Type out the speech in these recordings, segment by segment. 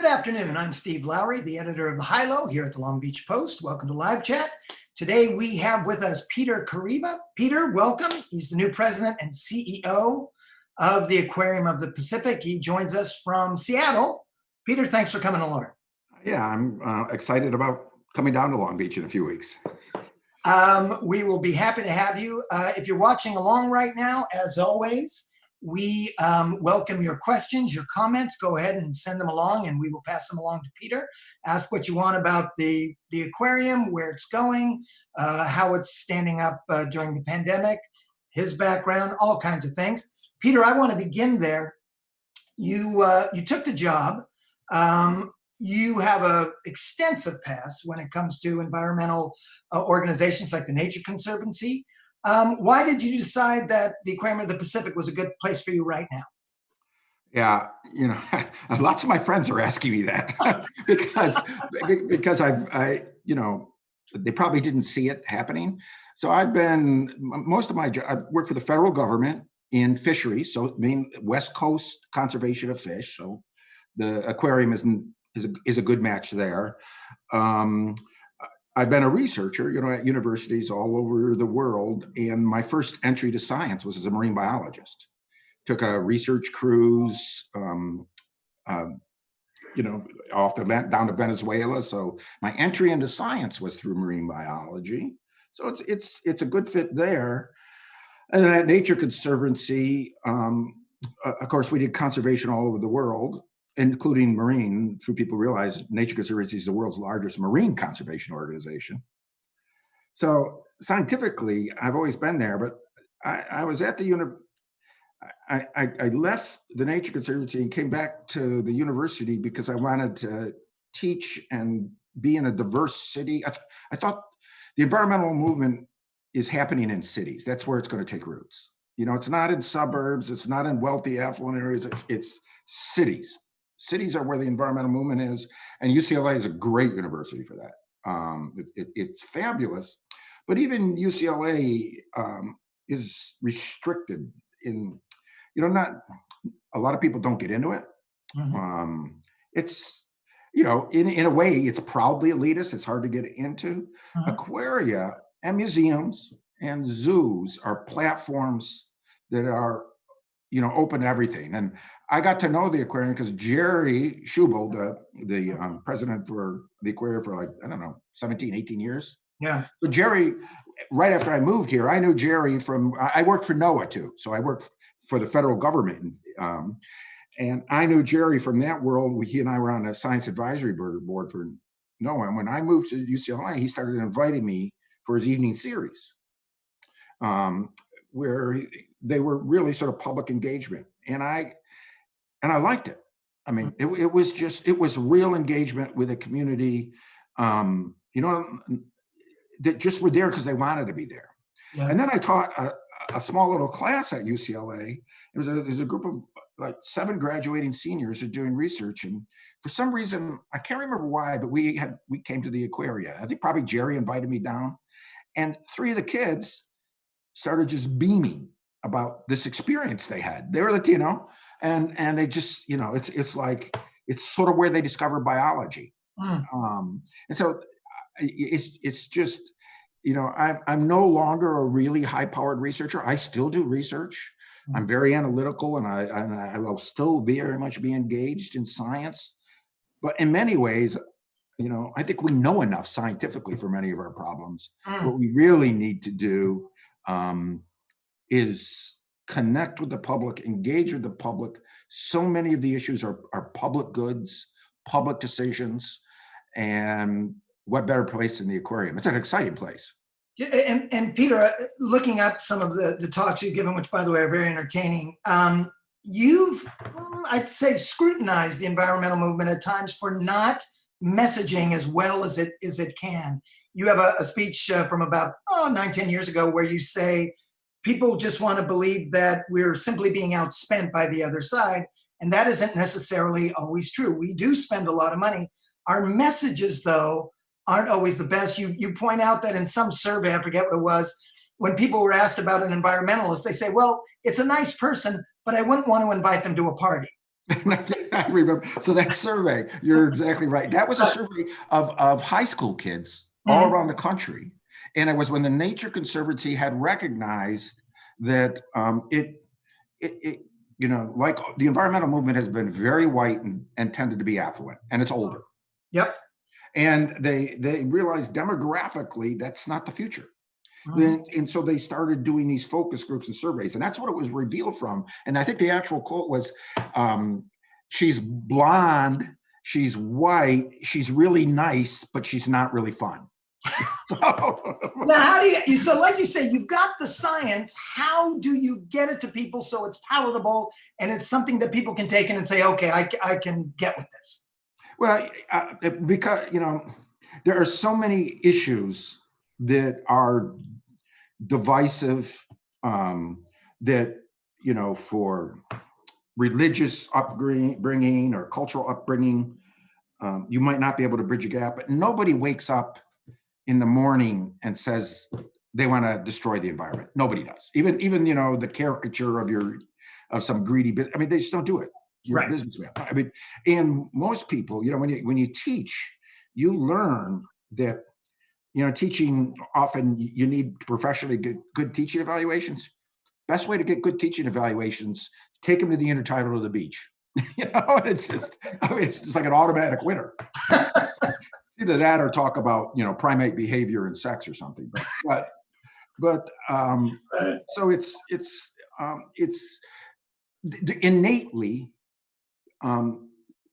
Good afternoon. I'm Steve Lowry, the editor of the High-Low here at the Long Beach Post. Welcome to Live Chat. Today we have with us Peter Kareiva. Peter, welcome. He's the new president and CEO of the Aquarium of the Pacific. He joins us from Seattle. Peter, thanks for coming along. Yeah, I'm excited about coming down to Long Beach in a few weeks. We will be happy to have you. If you're watching along right now, as always, we welcome your questions, your comments. Go ahead and send them along and we will pass them along to Peter. Ask what you want about the aquarium, where it's going, how it's standing up during the pandemic, his background, all kinds of things. Peter, I want to begin there. You took the job. You have an extensive past when it comes to environmental organizations like the Nature Conservancy. Why did you decide that the Aquarium of the Pacific was a good place for you right now? Yeah, lots of my friends are asking me that because they probably didn't see it happening. So I've worked for the federal government in fisheries, so West Coast conservation of fish. So the aquarium is a good match there. I've been a researcher, at universities all over the world, and my first entry to science was as a marine biologist. Took a research cruise, down to Venezuela. So my entry into science was through marine biology. So it's a good fit there. And then at Nature Conservancy, of course, we did conservation all over the world, including marine. Few people realize Nature Conservancy is the world's largest marine conservation organization. So scientifically, I've always been there, but I was at the I left the Nature Conservancy and came back to the university because I wanted to teach and be in a diverse city. I thought the environmental movement is happening in cities. That's where it's going to take roots. It's not in suburbs. It's not in wealthy, affluent areas. It's cities. Cities are where the environmental movement is, and UCLA is a great university for that. It's fabulous, but even UCLA is restricted in, not a lot of people don't get into it. Mm-hmm. It's, in a way, it's proudly elitist. It's hard to get into. Mm-hmm. Aquaria and museums and zoos are platforms that are open to everything. And I got to know the aquarium because Jerry Schubel, the president for the aquarium for 17, 18 years. Yeah. So Jerry, right after I moved here, I knew Jerry I worked for NOAA too. So I worked for the federal government. And I knew Jerry from that world. He and I were on a science advisory board for NOAA. And when I moved to UCLA, he started inviting me for his evening series, where they were really sort of public engagement. And I liked it. I mean, it was real engagement with a community, that just were there because they wanted to be there. Yeah. And then I taught a small little class at UCLA. There's a group of 7 graduating seniors who are doing research. And for some reason, I can't remember why, but we came to the aquaria. I think probably Jerry invited me down. And 3 of the kids started just beaming about this experience they had. They were Latino, and they just, it's sort of where they discovered biology. And so it's just, I'm no longer a really high-powered researcher. I still do research. I'm very analytical, and I will still very much be engaged in science. But in many ways, I think we know enough scientifically for many of our problems. What we really need to do is connect with the public, engage with the public. So many of the issues are public goods, public decisions, and what better place than the aquarium? It's an exciting place. Yeah, and Peter, looking up some of the talks you've given, which by the way are very entertaining, you've, I'd say, scrutinized the environmental movement at times for not messaging as well as it can. You have a speech from about 9-10 years ago where you say people just want to believe that we're simply being outspent by the other side, and that isn't necessarily always true. We do spend a lot of money. Our messages, though, aren't always the best. You point out that in some survey, I forget what it was, when people were asked about an environmentalist, they say, well, it's a nice person, but I wouldn't want to invite them to a party. I remember. So that survey, you're exactly right. That was a survey of high school kids all around the country. And it was when the Nature Conservancy had recognized that it, you know, like the environmental movement has been very white and tended to be affluent, and it's older. Yep. And they realized demographically that's not the future. And so they started doing these focus groups and surveys, and that's what it was revealed from. And I think the actual quote was, she's blonde, she's white, she's really nice, but she's not really fun. Now, how do you, so like you say, you've got the science, how do you get it to people so it's palatable and it's something that people can take in and say, okay, I can get with this? Well, because, you know, there are so many issues that are divisive, that, you know, for religious upbringing or cultural upbringing, you might not be able to bridge a gap, but nobody wakes up in the morning and says they want to destroy the environment. Nobody does. Even you know, the caricature of some greedy I mean, they just don't do it. You're Right. a businessman. I mean, and most people, you know, when you teach, you learn that, you know, teaching, often you need professionally good teaching evaluations. Best way to get good teaching evaluations, take them to the intertidal of the beach. You know, and it's just, I mean, it's just like an automatic winner. Either that or talk about, you know, primate behavior and sex or something. But so it's innately,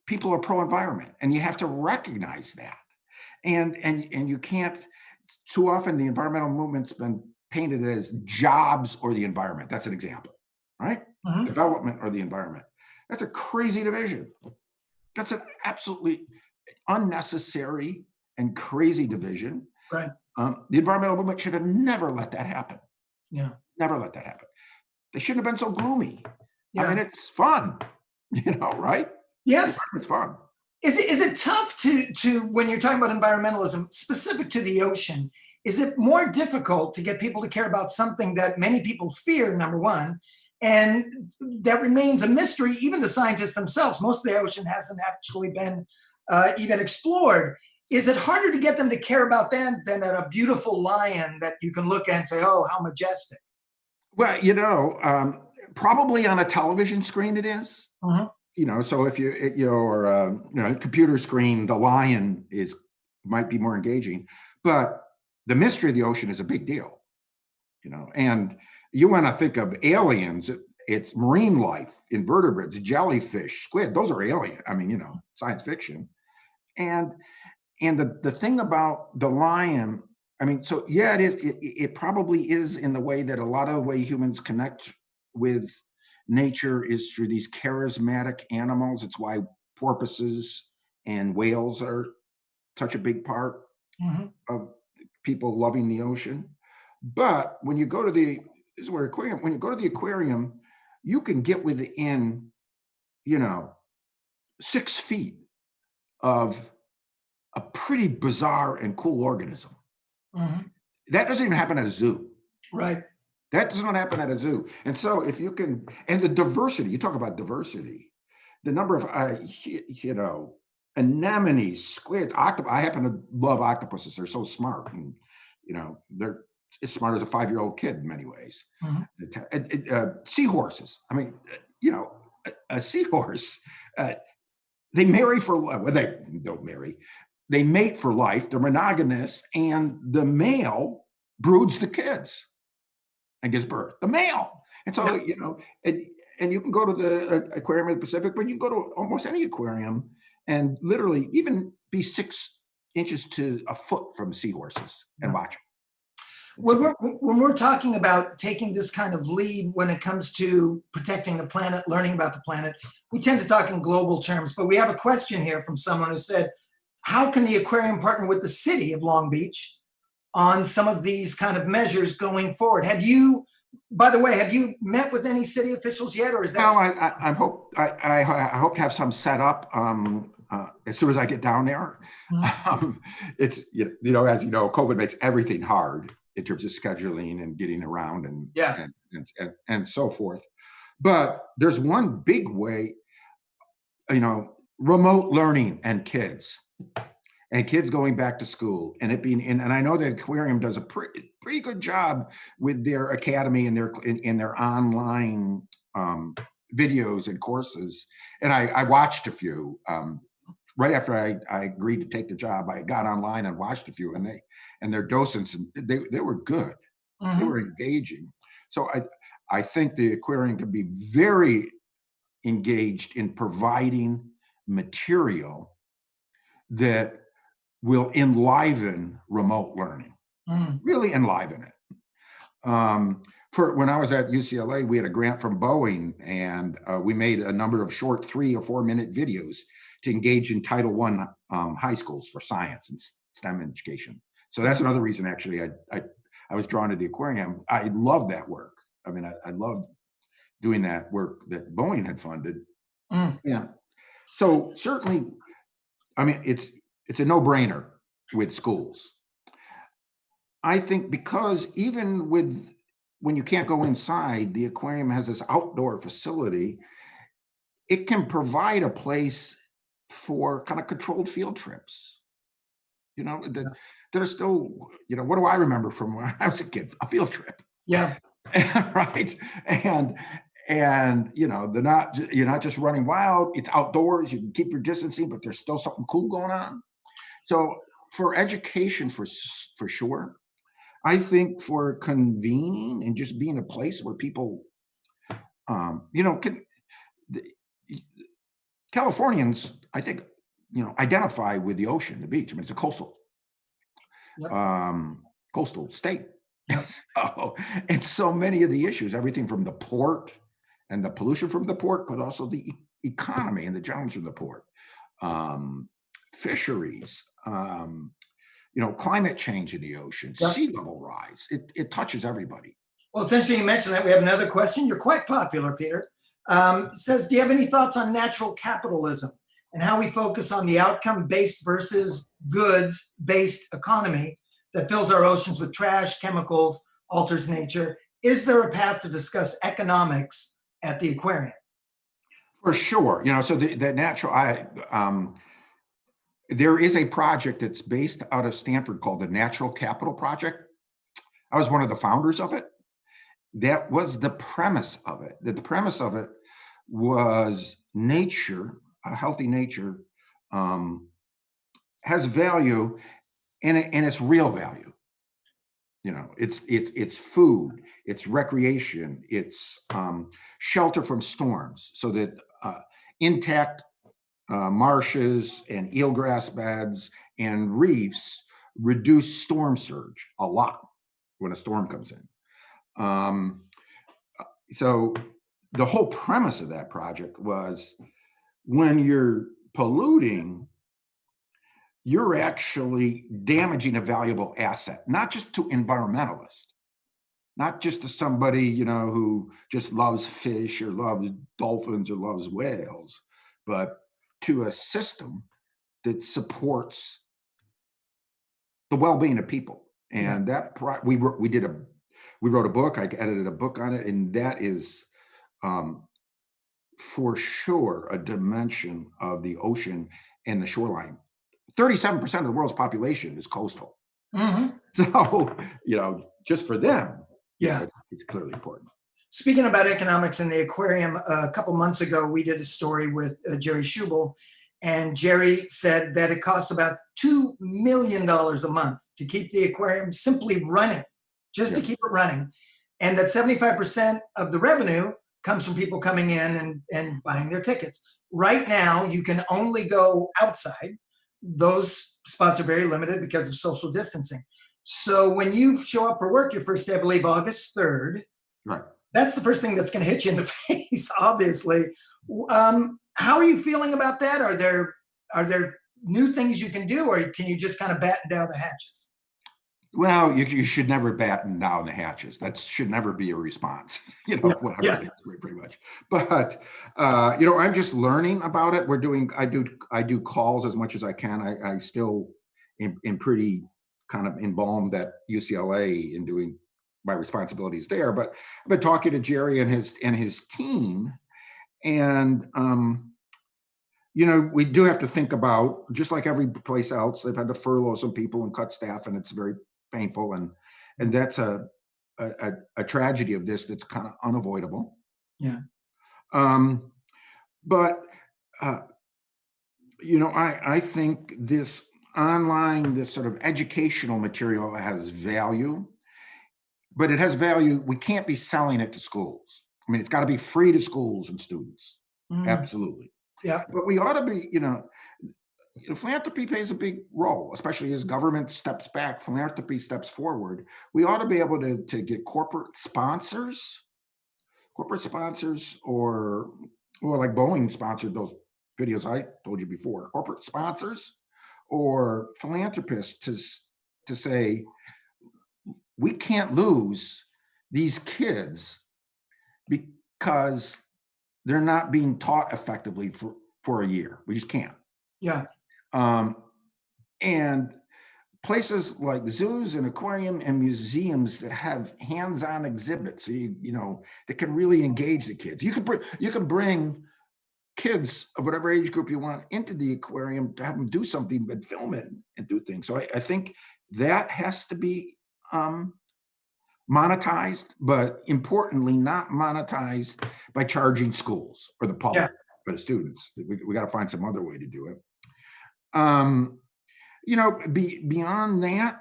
people are pro-environment, and you have to recognize that. And you can't, too often the environmental movement's been painted as jobs or the environment. That's an example, right? Development or the environment. That's a crazy division. That's an absolutely unnecessary and crazy division. Right. The environmental movement should have never let that happen. Yeah. Never let that happen. They shouldn't have been so gloomy. Yeah. I mean, it's fun, you know, right? Yes. It's fun. Is it tough to when you're talking about environmentalism specific to the ocean? Is it more difficult to get people to care about something that many people fear, number one, and that remains a mystery even to scientists themselves? Most of the ocean hasn't actually been even explored. Is it harder to get them to care about that than a beautiful lion that you can look at and say, oh, how majestic? Well, you know, probably on a television screen it is. You know, so if you know, or you know, computer screen, the lion might be more engaging, but the mystery of the ocean is a big deal, you know. And you want to think of aliens, it's marine life, invertebrates, jellyfish, squid, those are alien. I mean, you know, science fiction. And the thing about the lion, I mean, so yeah, it probably is in the way that a lot of the way humans connect with nature is through these charismatic animals. It's why porpoises and whales are such a big part of people loving the ocean. But when you go to this is where aquarium, when you go to the aquarium, you can get within, you know, 6 feet of a pretty bizarre and cool organism. That doesn't even happen at a zoo. Right. That does not happen at a zoo. And so if you can, and the diversity, you talk about diversity, the number of, you know, anemones, squids, octopus. I happen to love octopuses. They're so smart, and, you know, they're as smart as a 5-year-old kid in many ways. Seahorses. I mean, you know, a seahorse, they marry for, well, they don't marry. They mate for life. They're monogamous, and the male broods the kids and gives birth. The male. And so, you know, and you can go to the aquarium in the Pacific, but you can go to almost any aquarium and literally even be 6 inches to a foot from seahorses and watch them. When we're talking about taking this kind of lead when it comes to protecting the planet, learning about the planet, we tend to talk in global terms, but we have a question here from someone who said, how can the aquarium partner with the city of Long Beach on some of these kind of measures going forward? Have you, by the way, have you met with any city officials yet, or is that? No, I hope to have some set up as soon as I get down there. It's, you know, as you know, COVID makes everything hard in terms of scheduling and getting around and so forth. But there's one big way. remote learning and kids going back to school, and it being and I know that Aquarium does a pretty good job with their academy and their online videos and courses. And I watched a few right after I agreed to take the job. I got online and watched a few, and their docents, and they were good. They were engaging. So I think the Aquarium can be very engaged in providing material that will enliven remote learning, really enliven it. For when I was at UCLA, we had a grant from Boeing, and we made a number of short 3 or 4 minute videos to engage in Title I high schools for science and STEM education. So that's another reason, actually, I was drawn to the Aquarium. I love that work. I mean, I loved doing that work that Boeing had funded. Yeah. So certainly, I mean, it's a no-brainer with schools. I think because even when you can't go inside, the Aquarium has this outdoor facility. It can provide a place for kind of controlled field trips. That are still, what do I remember from when I was a kid? A field trip. Yeah. Right. And you're not just running wild. It's outdoors. You can keep your distancing, but there's still something cool going on. So for education, for sure. I think for convening and just being a place where people, Californians, I think, identify with the ocean, the beach. I mean, it's a coastal state. Yep. And so many of the issues, everything from the port and the pollution from the port, but also the economy and the jobs from the port, fisheries, climate change in the ocean, sea level rise. It touches everybody. Well, it's interesting you mentioned that. We have another question. You're quite popular, Peter. It says, do you have any thoughts on natural capitalism and how we focus on the outcome-based versus goods-based economy that fills our oceans with trash, chemicals, alters nature? Is there a path to discuss economics at the Aquarium? For sure. So the natural, there is a project that's based out of Stanford called the Natural Capital Project. I was one of the founders of it. That was the premise of it. The premise of it was nature, a healthy nature, has value, and it's real value. It's food, it's recreation, it's shelter from storms, so that intact marshes and eelgrass beds and reefs reduce storm surge a lot when a storm comes in. So the whole premise of that project was, when you're polluting, you're actually damaging a valuable asset, not just to environmentalists, not just to somebody, who just loves fish or loves dolphins or loves whales, but to a system that supports the well-being of people. And we wrote a book. I edited a book on it, and that is for sure a dimension of the ocean and the shoreline. 37% of the world's population is coastal. So, just for them, it's clearly important. Speaking about economics in the Aquarium, a couple months ago, we did a story with Jerry Schubel, and Jerry said that it costs about $2 million a month to keep the Aquarium simply running, just to keep it running. And that 75% of the revenue comes from people coming in and buying their tickets. Right now, you can only go outside. Those spots are very limited because of social distancing. So when you show up for work your first day, I believe August 3rd, right, that's the first thing that's going to hit you in the face, obviously. How are you feeling about that? Are there new things you can do, or can you just kind of batten down the hatches? Well, you should never batten down the hatches. That should never be a response, whatever it is, pretty much. But, I'm just learning about it. I do calls as much as I can. I still am pretty kind of embalmed at UCLA in doing my responsibilities there. But I've been talking to Jerry and his team, and We do have to think about, just like every place else, they've had to furlough some people and cut staff, and it's very painful, and that's a tragedy of this that's kind of unavoidable. Yeah. Um, but I think this this sort of educational material has value, but it has value. We can't be selling it to schools. I mean, it's got to be free to schools and students. Absolutely. Yeah. But we ought to be, philanthropy plays a big role, especially as government steps back, philanthropy steps forward. We ought to be able to get corporate sponsors, or like Boeing sponsored those videos I told you before, corporate sponsors or philanthropists to say, we can't lose these kids because they're not being taught effectively for a year. We just can't. Yeah. And places like zoos and aquarium and museums that have hands-on exhibits, that can really engage the kids. You can bring kids of whatever age group you want into the aquarium to have them do something, but film it and do things. So I think that has to be monetized, but importantly, not monetized by charging schools or the public, but the students. We got to find some other way to do it. Beyond that,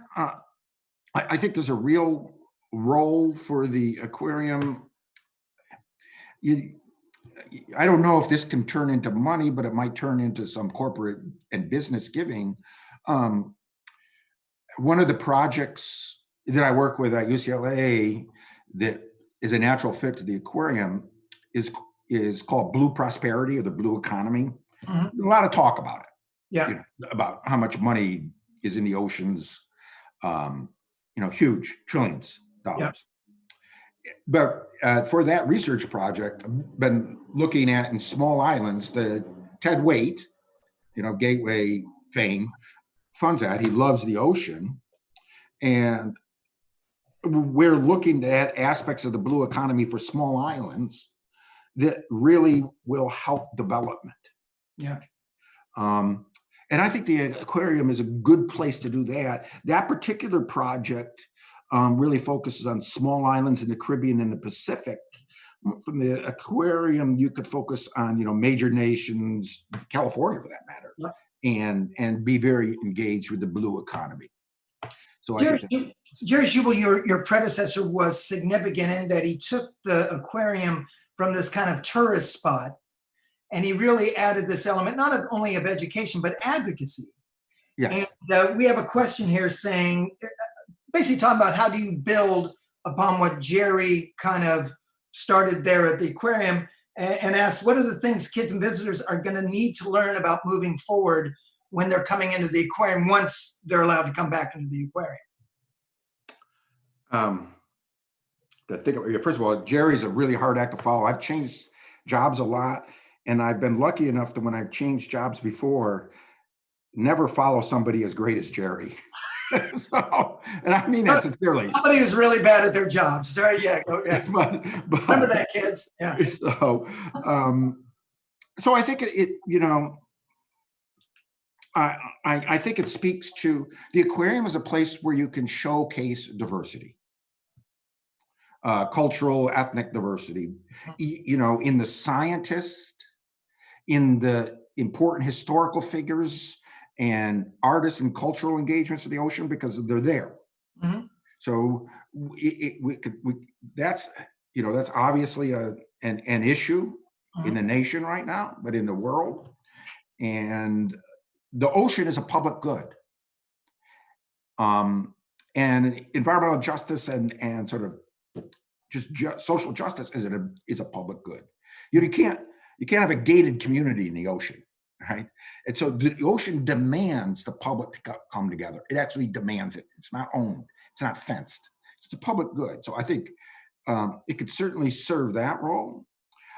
I think there's a real role for the aquarium. I don't know if this can turn into money, but it might turn into some corporate and business giving. One of the projects that I work with at UCLA that is a natural fit to the aquarium is called Blue Prosperity, or the Blue Economy. A lot of talk about it. Yeah. About how much money is in the oceans, huge, trillions of dollars. Yeah. But for that research project, I've been looking at, in small islands, the Ted Waite, Gateway fame, funds that. He loves the ocean. And we're looking at aspects of the blue economy for small islands that really will help development. Yeah. And I think the aquarium is a good place to do that. That particular project really focuses on small islands in the Caribbean and the Pacific. From the aquarium, you could focus on, major nations, California for that matter, and be very engaged with the blue economy. So Jerry Schubel, your predecessor, was significant in that he took the aquarium from this kind of tourist spot, and he really added this element, not only of education, but advocacy. Yeah. And we have a question here saying, basically talking about how do you build upon what Jerry kind of started there at the aquarium, and asked, what are the things kids and visitors are going to need to learn about moving forward when they're coming into the aquarium, once they're allowed to come back into the aquarium? First of all, Jerry's a really hard act to follow. I've changed jobs a lot, and I've been lucky enough that when I've changed jobs before, never follow somebody as great as Jerry. So, and I mean that sincerely. Somebody who's really bad at their job. Sorry, yeah, go ahead. But Remember that, kids. Yeah. So I think I think it speaks to the aquarium as a place where you can showcase diversity, cultural, ethnic diversity, in the scientists, in the important historical figures and artists and cultural engagements of the ocean, because they're there. So that's obviously an issue in the nation right now, but in the world. And the ocean is a public good. And environmental justice and sort of just social justice is a public good. You can't have a gated community in the ocean, right? And so the ocean demands the public to come together. It actually demands it. It's not owned. It's not fenced. It's a public good. So I think it could certainly serve that role.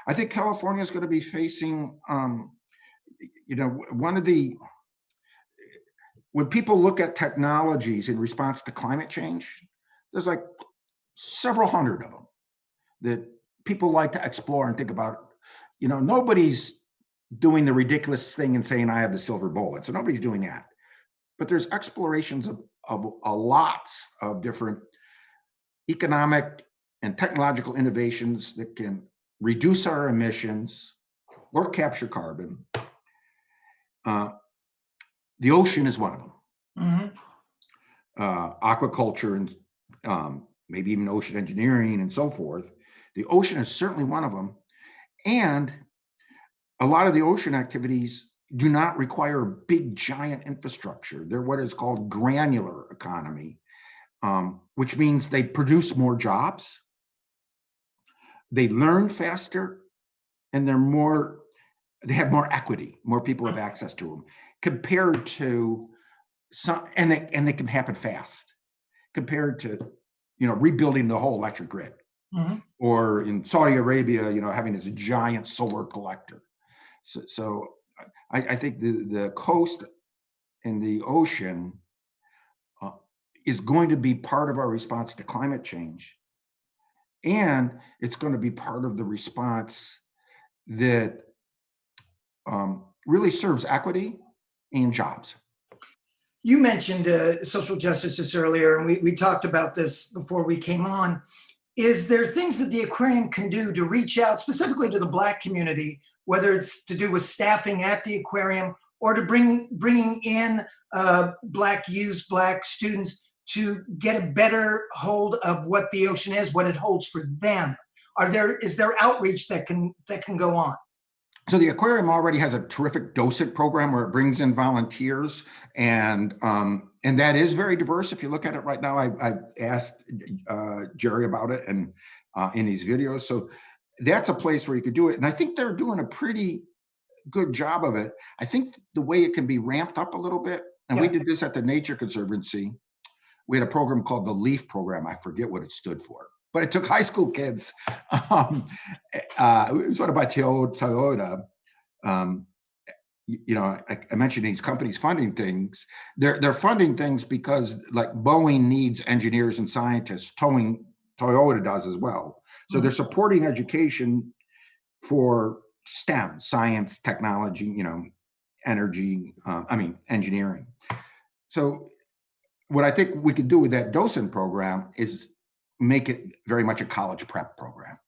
I think California is going to be facing, when people look at technologies in response to climate change, there's like several hundred of them that people like to explore and think about. Nobody's doing the ridiculous thing and saying, I have the silver bullet. So nobody's doing that. But there's explorations of lots of different economic and technological innovations that can reduce our emissions or capture carbon. The ocean is one of them. Mm-hmm. Aquaculture and maybe even ocean engineering and so forth. The ocean is certainly one of them. And a lot of the ocean activities do not require big, giant infrastructure. They're what is called granular economy, which means they produce more jobs, they learn faster, and they have more equity. More people have access to them compared to some, and they can happen fast compared to, rebuilding the whole electric grid. Mm-hmm. Or in Saudi Arabia, having this giant solar collector. So I think the coast and the ocean is going to be part of our response to climate change. And it's going to be part of the response that really serves equity and jobs. You mentioned social justice just earlier, and we talked about this before we came on. Is there things that the aquarium can do to reach out specifically to the Black community, whether it's to do with staffing at the aquarium or to bringing in Black youth, Black students to get a better hold of what the ocean is, what it holds for them? Is there outreach that can go on? So the aquarium already has a terrific docent program where it brings in volunteers, and that is very diverse. If you look at it right now, I asked Jerry about it and in these videos. So that's a place where you could do it, and I think they're doing a pretty good job of it. I think the way it can be ramped up a little bit, and we did this at the Nature Conservancy. We had a program called the LEAF program. I forget what it stood for, but it took high school kids. It was run by Toyota. I mentioned these companies funding things. They're funding things because, like, Boeing needs engineers and scientists. Toyota does as well. So they're supporting education for STEM, science, technology, energy, engineering. So what I think we could do with that docent program is make it very much a college prep program.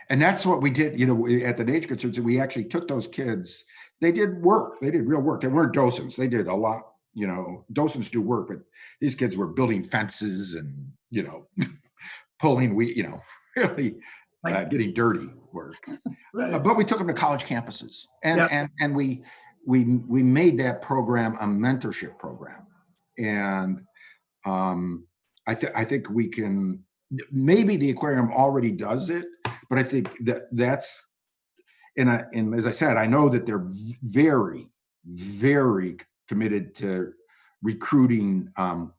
And that's what we did, at the Nature Conservancy. We actually took those kids. They did work. They did real work. They weren't docents. They did a lot. Docents do work, but these kids were building fences and, pulling, really getting dirty work. Right. But we took them to college campuses, and we made that program a mentorship program. And I think we can. Maybe the aquarium already does it, but I think that's, and as I said, I know that they're very, very committed to recruiting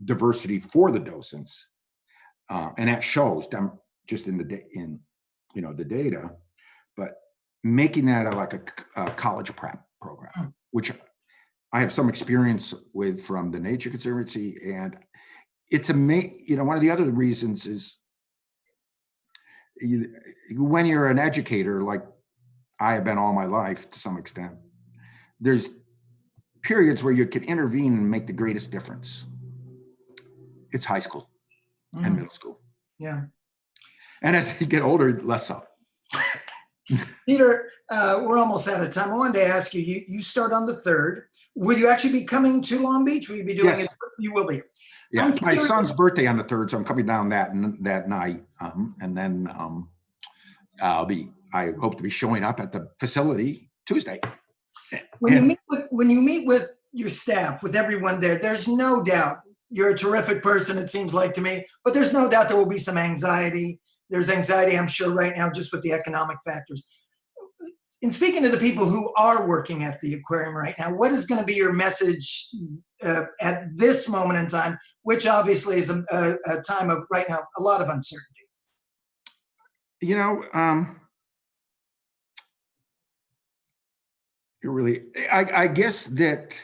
diversity for the docents, and that shows them just in the data, but making that like a college prep program, which I have some experience with from the Nature Conservancy. And it's one of the other reasons is when you're an educator, like I have been all my life to some extent, there's periods where you can intervene and make the greatest difference. It's high school and middle school. Yeah. And as you get older, less so. Peter, we're almost out of time. I wanted to ask you, you start on the 3rd. Will you actually be coming to Long Beach? Will you be doing it? You will be. Yeah, my son's birthday on the 3rd, so I'm coming down that night, and then I hope to be showing up at the facility Tuesday. When you meet with your staff, with everyone there, there's no doubt you're a terrific person, it seems like to me, but there's no doubt there will be some anxiety. There's anxiety, I'm sure, right now, just with the economic factors. In speaking to the people who are working at the aquarium right now, what is going to be your message at this moment in time, which obviously is a time of, right now, a lot of uncertainty? I guess that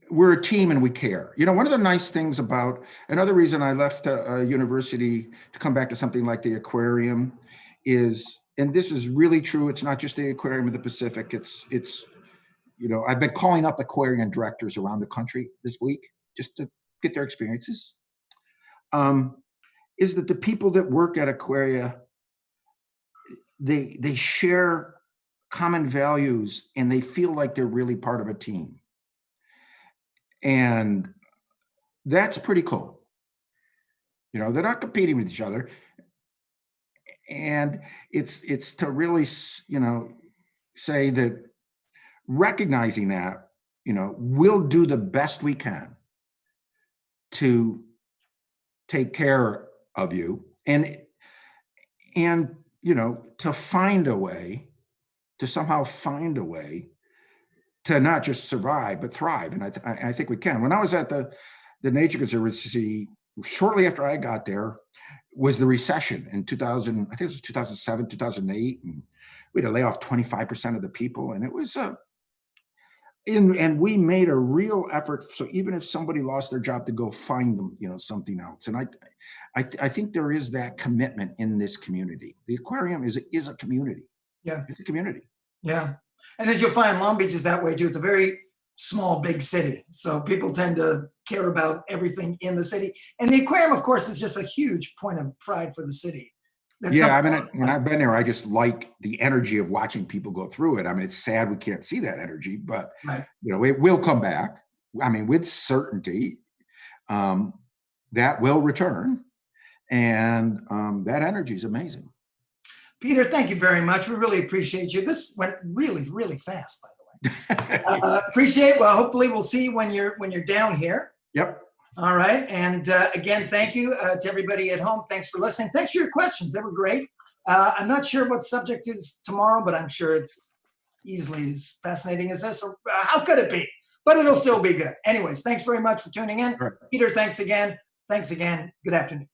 we're a team and we care. One of the nice things about, another reason I left a university to come back to something like the aquarium is and this is really true. It's not just the Aquarium of the Pacific. It's I've been calling up aquarium directors around the country this week just to get their experiences. Is that the people that work at Aquaria, they share common values and they feel like they're really part of a team. And that's pretty cool. They're not competing with each other. And it's to really, say that recognizing that, we'll do the best we can to take care of you and to find a way, to somehow find a way to not just survive, but thrive. And I think we can. When I was at the Nature Conservancy, shortly after I got there, was the recession in 2000, I think it was 2007, 2008. And we had to lay off 25% of the people. And it was, and we made a real effort. So even if somebody lost their job, to go find them, something else. And I think there is that commitment in this community. The aquarium is a community. Yeah. It's a community. Yeah. And as you'll find, Long Beach is that way too. It's a very small, big city. So people tend to care about everything in the city. And the aquarium, of course, is just a huge point of pride for the city. Yeah, when I've been there, I just like the energy of watching people go through it. I mean, it's sad we can't see that energy, but right. It will come back. I mean, with certainty, that will return, and that energy is amazing. Peter, thank you very much. We really appreciate you. This went really, really fast, by the way. Appreciate. Well, hopefully we'll see you when you're down here. Yep. All right. And again, thank you to everybody at home. Thanks for listening. Thanks for your questions. They were great. I'm not sure what the subject is tomorrow, but I'm sure it's easily as fascinating as this. Or how could it be? But it'll still be good. Anyways, thanks very much for tuning in. Right. Peter, thanks again. Thanks again. Good afternoon.